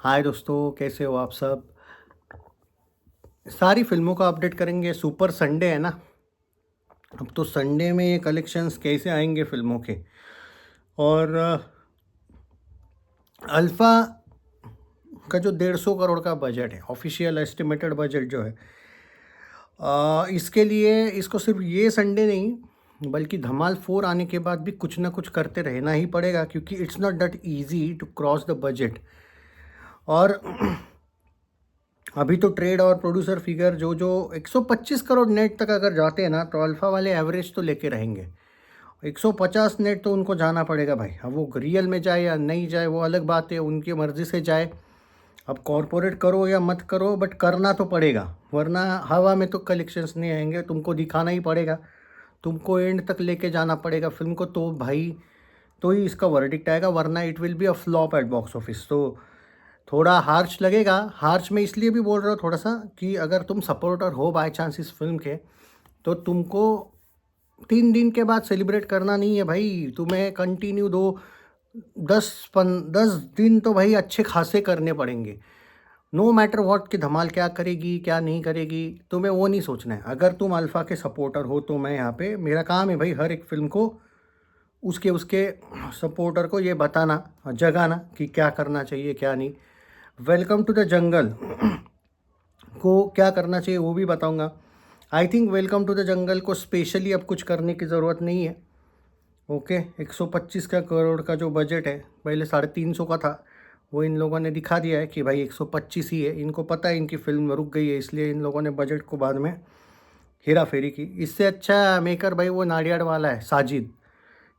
हाय दोस्तों, कैसे हो आप सब। सारी फिल्मों का अपडेट करेंगे। सुपर संडे है ना। अब तो संडे में ये कलेक्शंस कैसे आएंगे फिल्मों के। और अल्फ़ा का जो 150 करोड़ का बजट है, ऑफिशियल एस्टिमेटेड बजट जो है, इसके लिए इसको सिर्फ ये संडे नहीं बल्कि धमाल 4 आने के बाद भी कुछ ना कुछ करते रहना ही पड़ेगा, क्योंकि it's not that easy to cross the budget. और अभी तो ट्रेड और प्रोड्यूसर फिगर जो जो 125 करोड़ नेट तक अगर जाते हैं ना, तो अल्फ़ा वाले एवरेज तो लेके रहेंगे। 150 नेट तो उनको जाना पड़ेगा भाई। अब वो रियल में जाए या नहीं जाए वो अलग बात है, उनकी मर्ज़ी से जाए। अब कॉरपोरेट करो या मत करो, बट करना तो पड़ेगा, वरना हवा में तो कलेक्शंस नहीं आएंगे। तुमको दिखाना ही पड़ेगा, तुमको एंड तक लेके जाना पड़ेगा फिल्म को, तो भाई तो ही इसका वर्डिक्ट आएगा, वरना it will be a flop at box office. तो थोड़ा हार्श लगेगा। हार्श मैं इसलिए भी बोल रहा हूँ थोड़ा सा, कि अगर तुम सपोर्टर हो बाय चांस इस फिल्म के, तो तुमको 3 दिन के बाद सेलिब्रेट करना नहीं है भाई। तुम्हें कंटिन्यू 10 दिन तो भाई अच्छे खासे करने पड़ेंगे। नो मैटर व्हाट कि धमाल क्या करेगी क्या नहीं करेगी, तुम्हें वो नहीं सोचना है। अगर तुम अल्फ़ा के सपोर्टर हो तो मैं यहाँ पे, मेरा काम है भाई हर एक फिल्म को उसके उसके सपोर्टर को ये बताना, जगाना कि क्या करना चाहिए क्या नहीं। वेलकम टू द जंगल को क्या करना चाहिए वो भी बताऊंगा। आई थिंक वेलकम टू द जंगल को स्पेशली अब कुछ करने की ज़रूरत नहीं है। ओके, 125 का करोड़ का जो बजट है, पहले 350 का था, वो इन लोगों ने दिखा दिया है कि भाई 125 ही है। इनको पता है इनकी फिल्म रुक गई है, इसलिए इन लोगों ने बजट को बाद में हेरा फेरी की। इससे अच्छा मेकर भाई वो नाडियाड वाला है, साजिद,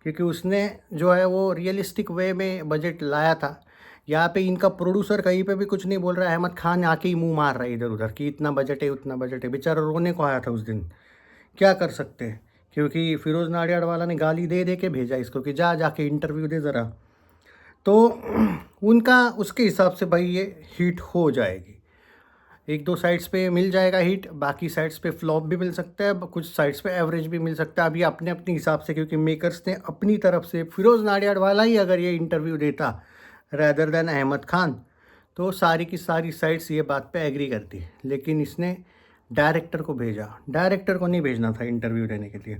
क्योंकि उसने जो है वो रियलिस्टिक वे में बजट लाया था। यहाँ पे इनका प्रोड्यूसर कहीं पे भी कुछ नहीं बोल रहा है, अहमद खान आके ही मुंह मार रहा है इधर उधर कि इतना बजट है उतना बजट है। बेचारा रोने को आया था उस दिन, क्या कर सकते हैं, क्योंकि फिरोज़ नाडियाड वाला ने गाली दे दे के भेजा इसको कि जा जाके इंटरव्यू दे ज़रा। तो उनका उसके हिसाब से भाई ये हिट हो जाएगी। एक दो साइड्स पे मिल जाएगा हिट, बाकी साइड्स पे फ्लॉप भी मिल सकता है, कुछ साइड्स पे एवरेज भी मिल सकता है। अभी अपने अपने हिसाब से, क्योंकि मेकर्स ने अपनी तरफ से, फिरोज़ नाडियाड वाला ही अगर ये इंटरव्यू देता रैदर देन अहमद खान, तो सारी की सारी साइड्स ये बात पे एग्री करती है। लेकिन इसने डायरेक्टर को भेजा, डायरेक्टर को नहीं भेजना था इंटरव्यू देने के लिए।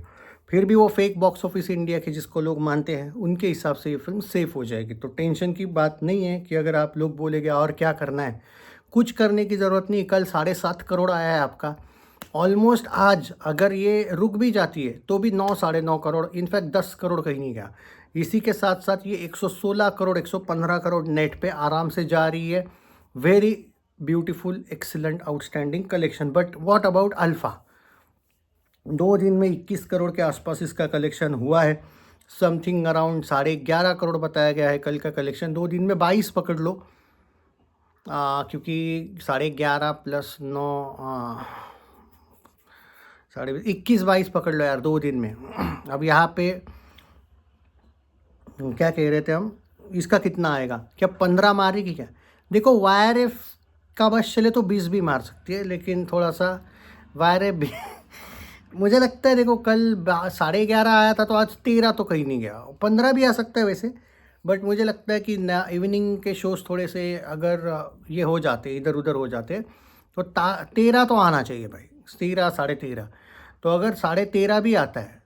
फिर भी वो फेक बॉक्स ऑफिस इंडिया के जिसको लोग मानते हैं, उनके हिसाब से ये फिल्म सेफ़ हो जाएगी। तो टेंशन की बात नहीं है कि अगर आप लोग बोलेंगे और क्या करना है, कुछ करने की ज़रूरत नहीं। कल 7.5 करोड़ आया है आपका, ऑलमोस्ट आज अगर ये रुक भी जाती है तो भी 9 साढ़े 9 करोड़, इनफैक्ट 10 करोड़ कहीं नहीं गया। इसी के साथ साथ ये 116 करोड़ 115 करोड़ नेट पे आराम से जा रही है। Very beautiful, excellent, outstanding collection. But what about alpha. 2 दिन में 21 करोड़ के आसपास इसका कलेक्शन हुआ है। समथिंग अराउंड 11.5 करोड़ बताया गया है कल का कलेक्शन। 2 दिन में 22 पकड़ लो, क्योंकि 11.5 प्लस 9 21-22 पकड़ लो यार 2 दिन में। अब यहाँ पे क्या कह रहे थे हम, इसका कितना आएगा, क्या 15 मारेगी क्या। देखो वायर एफ का बस चले तो 20 भी मार सकती है, लेकिन थोड़ा सा वायर एफ भी मुझे लगता है, देखो कल 11.5 आया था, तो आज 13 तो कहीं नहीं गया। 15 भी आ सकता है वैसे, बट मुझे लगता है कि इवनिंग के शोज़ थोड़े से अगर ये हो जाते, इधर उधर हो जाते, तो 13 तो आना चाहिए भाई, 13 13.5। तो अगर 13.5 भी आता है,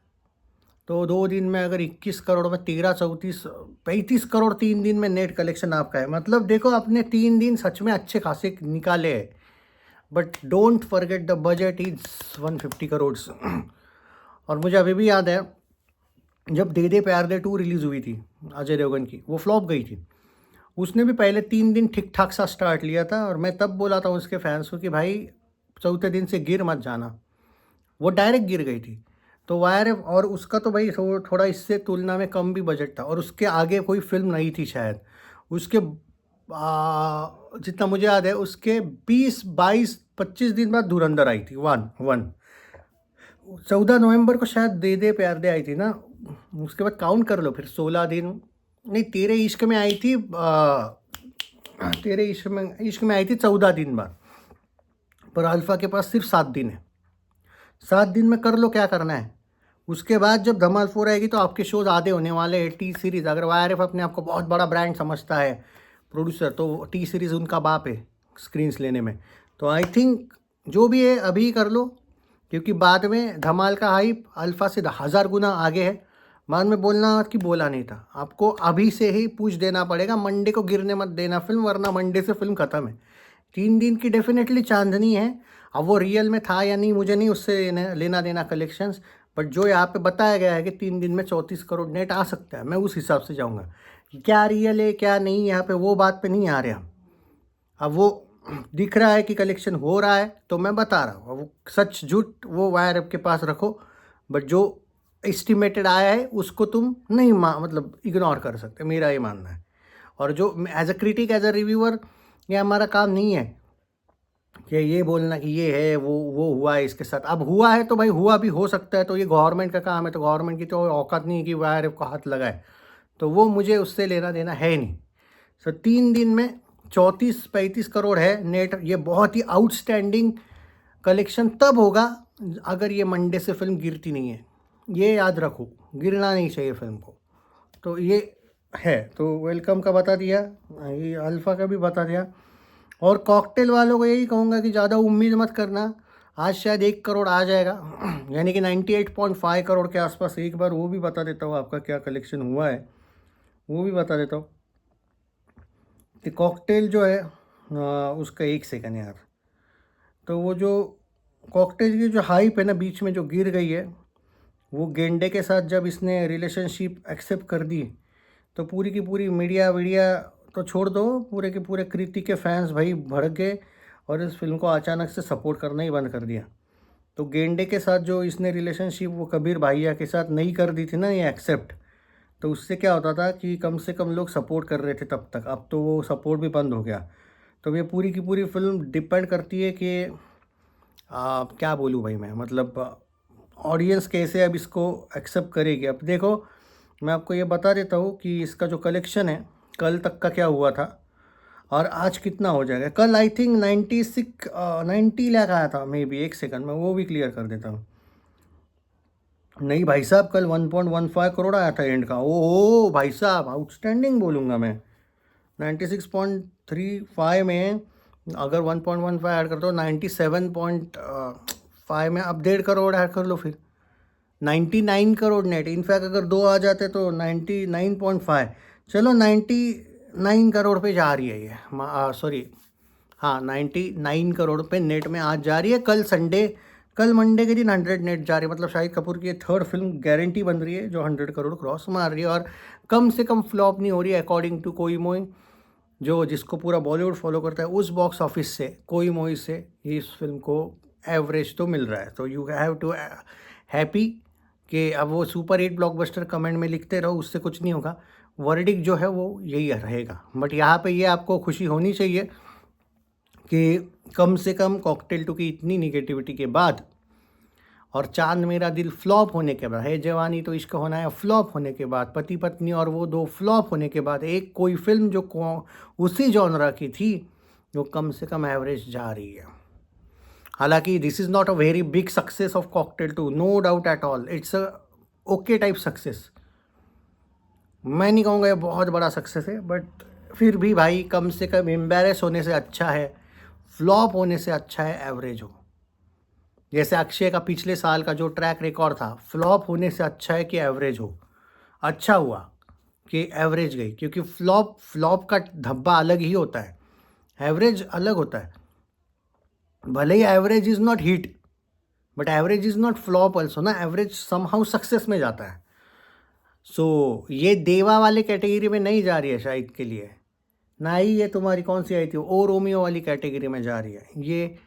तो 2 दिन में अगर 21 करोड़ में 13 34 35 करोड़ 3 दिन में नेट कलेक्शन आपका है। मतलब देखो, अपने 3 दिन सच में अच्छे खासे निकाले हैं। But don't forget the budget is 150 crore. और मुझे अभी भी याद है जब दे दे प्यार दे 2 रिलीज़ हुई थी अजय देवगन की, वो फ्लॉप गई थी। उसने भी पहले 3 दिन ठीक ठाक सा स्टार्ट लिया था, और मैं तब बोला था उसके फैंस को कि भाई चौथे दिन से गिर मत जाना। वो डायरेक्ट गिर गई थी। तो वायर, और उसका तो भाई थोड़ा इससे तुलना में कम भी बजट था, और उसके आगे कोई फिल्म नहीं थी शायद। उसके जितना मुझे याद है, उसके 20 22 25 दिन बाद धुरंधर आई थी 1 14 नवंबर को शायद दे दे प्यार दे आई थी ना। उसके बाद काउंट कर लो फिर 16 दिन, नहीं, तेरे इश्क में आई थी, तेरे इश्क में आई थी 14 दिन बाद। पर अल्फ़ा के पास सिर्फ 7 दिन है। 7 दिन में कर लो क्या करना है। उसके बाद जब धमाल 4 आएगी तो आपके शोज़ आधे होने वाले हैं। टी सीरीज़, अगर वाईआरएफ अपने आप को बहुत बड़ा ब्रांड समझता है, प्रोड्यूसर, तो टी सीरीज़ उनका बाप है स्क्रीन्स लेने में। तो आई थिंक जो भी है अभी कर लो, क्योंकि बाद में धमाल का हाइप अल्फ़ा से 1000 गुना आगे है। बाद में बोलना कि बोला नहीं था, आपको अभी से ही पूछ देना पड़ेगा, मंडे को गिरने मत देना फिल्म, वरना मंडे से फिल्म ख़त्म है। 3 दिन की डेफिनेटली चांदनी है। अब वो रियल में था या नहीं मुझे नहीं उससे लेना देना कलेक्शंस, बट जो यहाँ पे बताया गया है कि 3 दिन में 34 करोड़ नेट आ सकता है, मैं उस हिसाब से जाऊँगा। कि क्या रियल है क्या नहीं, यहाँ पे वो बात पे नहीं आ रहे हम। अब वो दिख रहा है कि कलेक्शन हो रहा है तो मैं बता रहा हूँ, वो सच झूठ वो वायर ऐप के पास रखो, बट जो एस्टिमेटेड आया है उसको तुम नहीं मतलब इग्नोर कर सकते, मेरा ये मानना है। और जो as a critic as a reviewer, ये हमारा काम नहीं है कि ये बोलना कि ये है वो हुआ है इसके साथ। अब हुआ है तो भाई हुआ भी हो सकता है, तो ये गवर्नमेंट का काम है, तो गवर्नमेंट की तो औकात नहीं है कि वायर ऐप को हाथ लगाए, तो वो मुझे उससे लेना देना है नहीं। सो 3 दिन में 34-35 करोड़ है नेट, ये बहुत ही आउटस्टैंडिंग कलेक्शन तब होगा अगर ये मंडे से फिल्म गिरती नहीं है, ये याद रखो, गिरना नहीं चाहिए फिल्म को। तो ये है, तो वेलकम का बता दिया, ये अल्फ़ा का भी बता दिया। और कॉकटेल वालों को यही कहूँगा कि ज़्यादा उम्मीद मत करना, आज शायद 1 करोड़ आ जाएगा यानी कि 98.5 करोड़ के आसपास। एक बार वो भी बता देता हूँ आपका क्या कलेक्शन हुआ है, वो भी बता देता हूँ कि कॉकटेल जो है उसका 1 सेकंड यार। तो वो जो कॉकटेल की जो हाइप है ना बीच में जो गिर गई है, वो गेंडे के साथ जब इसने रिलेशनशिप एक्सेप्ट कर दी, तो पूरी की पूरी मीडिया वीडिया तो छोड़ दो, पूरे के पूरे कृति के फैंस भाई भड़क गए और इस फिल्म को अचानक से सपोर्ट करना ही बंद कर दिया। तो गेंडे के साथ जो इसने रिलेशनशिप वो कबीर भाइया के साथ नहीं कर दी थी ना ये एक्सेप्ट, तो उससे क्या होता था कि कम से कम लोग सपोर्ट कर रहे थे तब तक, अब तो वो सपोर्ट भी बंद हो गया। तो ये पूरी की पूरी फिल्म डिपेंड करती है कि क्या बोलूँ भाई मैं, मतलब ऑडियंस कैसे अब इसको एक्सेप्ट करेगी। अब देखो मैं आपको ये बता देता हूँ कि इसका जो कलेक्शन है कल तक का क्या हुआ था और आज कितना हो जाएगा। कल आई थिंक 90 लाख आया था मे बी, 1 सेकंड में वो भी क्लियर कर देता हूँ। नहीं भाई साहब, कल 1.15 करोड़ आया था एंड का। ओ भाई साहब आउटस्टैंडिंग बोलूँगा मैं। 96.35 में अगर 1.15 ऐड कर दो 97.5 में, अब 1.5 करोड़ ऐड कर लो फिर 99 करोड़ नेट। इनफैक्ट अगर 2 आ जाते तो 99.5, चलो 99 करोड़ पे जा रही है ये, सॉरी हाँ 99 करोड़ पे नेट में आज जा रही है। कल मंडे के दिन 100 नेट जा रही है, मतलब शाहिद कपूर की ये 3rd फिल्म गारंटी बन रही है जो 100 करोड़ क्रॉस मार रही है। और कम से कम फ्लॉप नहीं हो रही है अकॉर्डिंग टू कोई मोई, जो जिसको पूरा बॉलीवुड फॉलो करता है, उस बॉक्स ऑफिस से कोई मोई से इस फिल्म को एवरेज तो मिल रहा है। तो यू हैव टू हैप्पी कि अब वो सुपर हिट ब्लॉकबस्टर कमेंट में लिखते रहो, उससे कुछ नहीं होगा। वर्डिक जो है वो यही रहेगा, बट यहाँ पे ये आपको खुशी होनी चाहिए कि कम से कम कॉकटेल 2 की इतनी निगेटिविटी के बाद और चांद मेरा दिल फ्लॉप होने के बाद, है जवानी तो इश्क होना है फ्लॉप होने के बाद, पति पत्नी और वो 2 फ्लॉप होने के बाद, एक कोई फिल्म जो उसी जॉनरा की थी जो कम से कम एवरेज जा रही है। हालांकि this is not a very big success of Cocktail 2, no doubt at all, it's a okay type success. मैं नहीं कहूँगा ये बहुत बड़ा सक्सेस है, बट फिर भी भाई कम से कम एम्बेरस होने से अच्छा है, फ्लॉप होने से अच्छा है एवरेज हो। जैसे अक्षय का पिछले साल का जो ट्रैक रिकॉर्ड था, फ्लॉप होने से अच्छा है कि एवरेज हो। अच्छा हुआ कि एवरेज गई, क्योंकि फ्लॉप का धब्बा अलग ही होता है, एवरेज अलग होता है। भले ही average is not hit, but average is not flop also ना, एवरेज समहाउ सक्सेस में जाता है। सो ये देवा वाले कैटेगरी में नहीं जा रही है शायद के लिए, ना ही ये तुम्हारी कौन सी आई थी ओ रोमियो वाली कैटेगरी में जा रही है। ये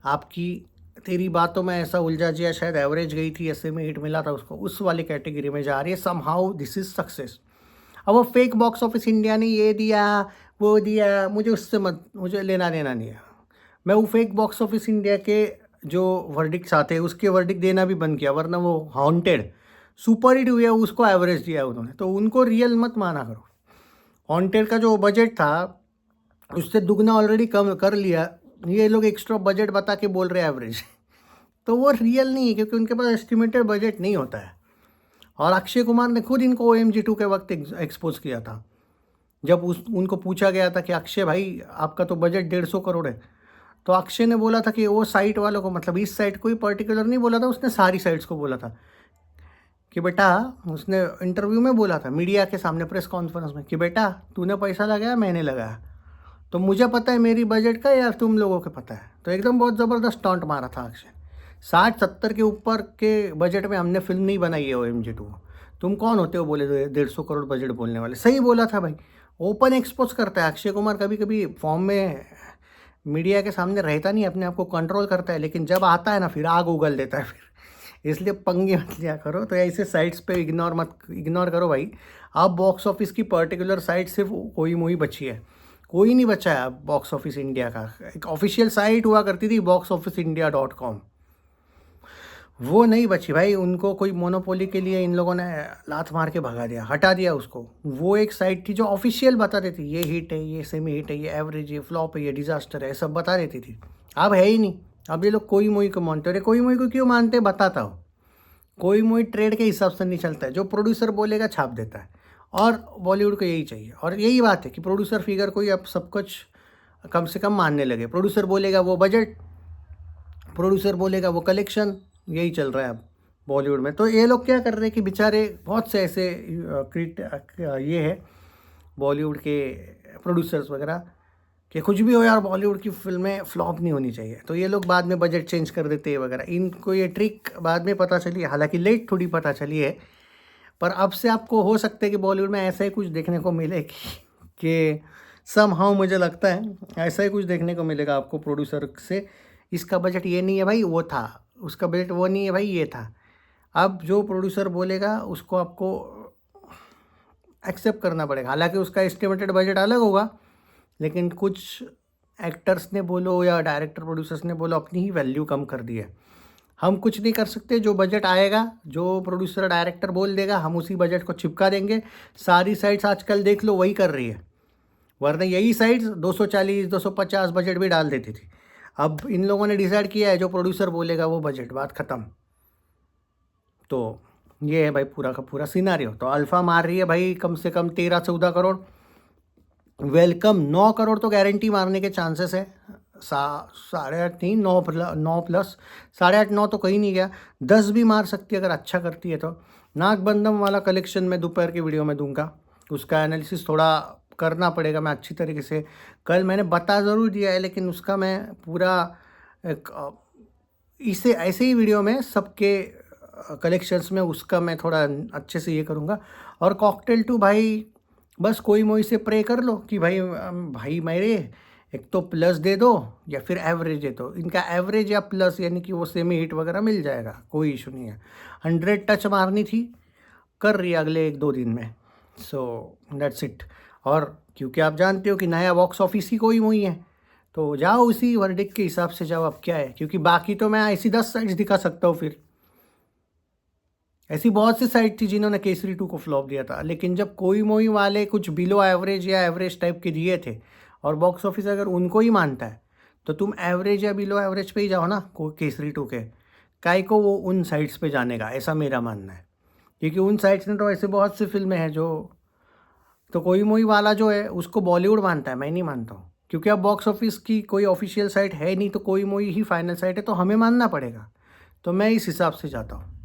आपकी तेरी बातों में ऐसा उलझा जिया शायद एवरेज गई थी, ऐसे में हिट मिला था उसको, उस वाली कैटेगरी में जा रही है। Somehow this is success. अब वो फेक बॉक्स ऑफिस इंडिया ने ये दिया वो दिया, मुझे उससे मुझे लेना देना नहीं है। मैं वो फेक बॉक्स ऑफिस इंडिया के जो वर्डिक्ट्स आते हैं उसके वर्डिक्ट देना भी बंद किया, वरना वो हॉन्टेड सुपर हिट हुई है उसको एवरेज दिया उन्होंने, तो उनको रियल मत माना करो। हॉन्टेड का जो बजट था उससे दुगना ऑलरेडी कम कर लिया, ये लोग एक्स्ट्रा बजट बता के बोल रहे हैं एवरेज तो वो रियल नहीं है, क्योंकि उनके पास एस्टिमेटेड बजट नहीं होता है। और अक्षय कुमार ने खुद इनको OMG 2 के वक्त एक्सपोज किया था जब उनको पूछा गया था कि अक्षय भाई आपका तो बजट 150 करोड़ है, तो अक्षय ने बोला था कि वो साइट वालों को, मतलब इस साइट को ही पर्टिकुलर नहीं बोला था, उसने सारी साइट्स को बोला था कि बेटा, उसने इंटरव्यू में बोला था मीडिया के सामने प्रेस कॉन्फ्रेंस में कि बेटा तूने पैसा लगाया मैंने लगाया, तो मुझे पता है मेरी बजट का या तुम लोगों को पता है। तो एकदम बहुत ज़बरदस्त टॉन्ट मारा था अक्षय। 60-70 के ऊपर के बजट में हमने फिल्म नहीं बनाई है OMG 2। तुम कौन होते हो बोले 150 करोड़ बजट बोलने वाले। सही बोला था भाई, ओपन एक्सपोज करता है अक्षय कुमार। कभी कभी फॉर्म में मीडिया के सामने रहता नहीं, अपने आप को कंट्रोल करता है, लेकिन जब आता है ना फिर आग उगल देता है फिर। इसलिए पंगे मत लिया करो। तो ऐसे साइट्स पे इग्नोर करो भाई। अब बॉक्स ऑफिस की पर्टिकुलर साइट सिर्फ कोई मूवी बची है, कोई नहीं बचा है अब बॉक्स ऑफिस इंडिया का। एक ऑफिशियल साइट हुआ करती थी boxofficeindia.com, वो नहीं बची भाई। उनको कोई मोनोपोली के लिए इन लोगों ने लात मार के भगा दिया, हटा दिया उसको। वो एक साइट थी जो ऑफिशियल बता देती ये हिट है, ये सेमी हिट है, ये एवरेज, ये फ्लॉप है, ये डिजास्टर है, सब बता देती थी। अब है ही नहीं। अब ये लोग कोई मूवी को मानते हो। कोई मूवी को क्यों मानते हैं बताता हो। कोई मूवी ट्रेड के हिसाब से नहीं चलता है, जो प्रोड्यूसर बोलेगा छाप देता है। और बॉलीवुड को यही चाहिए, और यही बात है कि प्रोड्यूसर फिगर को ही अब सब कुछ कम से कम मानने लगे। प्रोड्यूसर बोलेगा वो बजट, प्रोड्यूसर बोलेगा वो कलेक्शन, यही चल रहा है अब बॉलीवुड में। तो ये लोग क्या कर रहे हैं कि बेचारे बहुत से ऐसे ये है बॉलीवुड के प्रोड्यूसर्स वगैरह कि कुछ भी हो यार बॉलीवुड की फिल्में फ्लॉप नहीं होनी चाहिए, तो ये लोग बाद में बजट चेंज कर देते हैं वगैरह। इनको ये ट्रिक बाद में पता चली, हालांकि लेट थोड़ी पता चली है, पर अब से आपको हो सकता है कि बॉलीवुड में ऐसा ही कुछ देखने को मिले कि समहाउ मुझे लगता है ऐसा ही कुछ देखने को मिलेगा आपको प्रोड्यूसर से। इसका बजट ये नहीं है भाई, वो था, उसका बजट वो नहीं है भाई, ये था। अब जो प्रोड्यूसर बोलेगा उसको आपको एक्सेप्ट करना पड़ेगा। हालांकि उसका एस्टिमेटेड बजट अलग होगा, लेकिन कुछ एक्टर्स ने बोलो या डायरेक्टर प्रोड्यूसर्स ने बोलो अपनी ही वैल्यू कम कर दी है। हम कुछ नहीं कर सकते, जो बजट आएगा, जो प्रोड्यूसर डायरेक्टर बोल देगा, हम उसी बजट को चिपका देंगे। सारी साइट्स आजकल देख लो वही कर रही है, वरना यही साइट्स 240 250 बजट भी डाल देती थी। अब इन लोगों ने डिसाइड किया है जो प्रोड्यूसर बोलेगा वो बजट, बात ख़त्म। तो ये है भाई पूरा का पूरा सिनारियो। तो अल्फ़ा मार रही है भाई कम से कम 13-14 करोड़। वेलकम 9 करोड़ तो गारंटी मारने के चांसेस है। 8.5 नहीं, 9 प्लस 8.5 9 तो कहीं नहीं गया। 10 भी मार सकती है अगर अच्छा करती है तो। नागबंदम वाला कलेक्शन मैं दोपहर की वीडियो में दूंगा, उसका एनालिसिस थोड़ा करना पड़ेगा मैं अच्छी तरीके से। कल मैंने बता ज़रूर दिया है, लेकिन उसका मैं पूरा इसे ऐसे ही वीडियो में सबके कलेक्शंस में उसका मैं थोड़ा अच्छे से ये करूँगा। और कॉकटेल 2 भाई बस कोई मोई से प्रे कर लो कि भाई मेरे एक तो प्लस दे दो या फिर एवरेज दे दो। इनका एवरेज या प्लस यानी कि वो सेमी हिट वगैरह मिल जाएगा, कोई इशू नहीं है। 100 टच मारनी थी, कर रही है अगले 1-2 दिन में। So that's it. और क्योंकि आप जानते हो कि नया बॉक्स ऑफिस ही कोई मूवी है, तो जाओ उसी वर्डिक्ट के हिसाब से जाओ। अब क्या है, क्योंकि बाकी तो मैं ऐसी 10 साइट्स दिखा सकता हूँ। फिर ऐसी बहुत सी साइट थी जिन्होंने केसरी 2 को फ्लॉप दिया था, लेकिन जब कोई मूवी वाले कुछ बिलो एवरेज या एवरेज टाइप के दिए थे और बॉक्स ऑफिस अगर उनको ही मानता है, तो तुम एवरेज या बिलो एवरेज पे ही जाओ ना केसरी 2 के। काई को वो उन साइट्स पे जाने का, ऐसा मेरा मानना है। क्योंकि उन साइट्स में तो ऐसे बहुत सी फिल्में हैं जो, तो कोई मूवी वाला जो है उसको बॉलीवुड मानता है, मैं नहीं मानता हूँ। क्योंकि अब बॉक्स ऑफिस की कोई ऑफिशियल साइट है नहीं, तो कोई मूवी ही फाइनल साइट है, तो हमें मानना पड़ेगा। तो मैं इस हिसाब से जाता हूँ।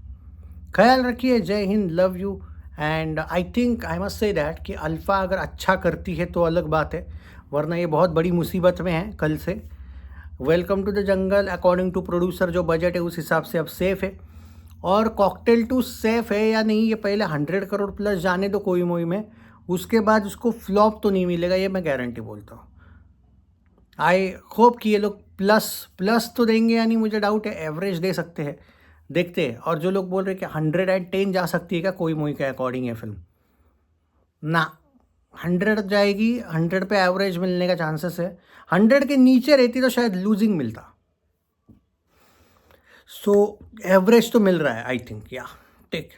ख्याल रखिए, जय Hind, love you. And I think I must say that कि अल्फ़ा अगर अच्छा करती है तो अलग बात है, वरना ये बहुत बड़ी मुसीबत में है कल से। Welcome to the Jungle according to producer जो बजट है उस हिसाब से अब सेफ़ है। और कॉकटेल 2 सेफ़ है या नहीं, ये पहले 100 करोड़ प्लस जाने दो कोई मूवी में, उसके बाद उसको फ्लॉप तो नहीं मिलेगा, ये मैं गारंटी बोलता हूँ। आई होप कि ये लोग प्लस तो देंगे, यानी मुझे डाउट है एवरेज दे सकते हैं, देखते हैं। और जो लोग बोल रहे हैं कि 110 जा सकती है क्या कोई मूवी के अकॉर्डिंग है फिल्म, ना 100 जाएगी। 100 पे एवरेज मिलने का चांसेस है। 100 के नीचे रहती तो शायद लूजिंग मिलता। सो एवरेज तो मिल रहा है आई थिंक, या टेक।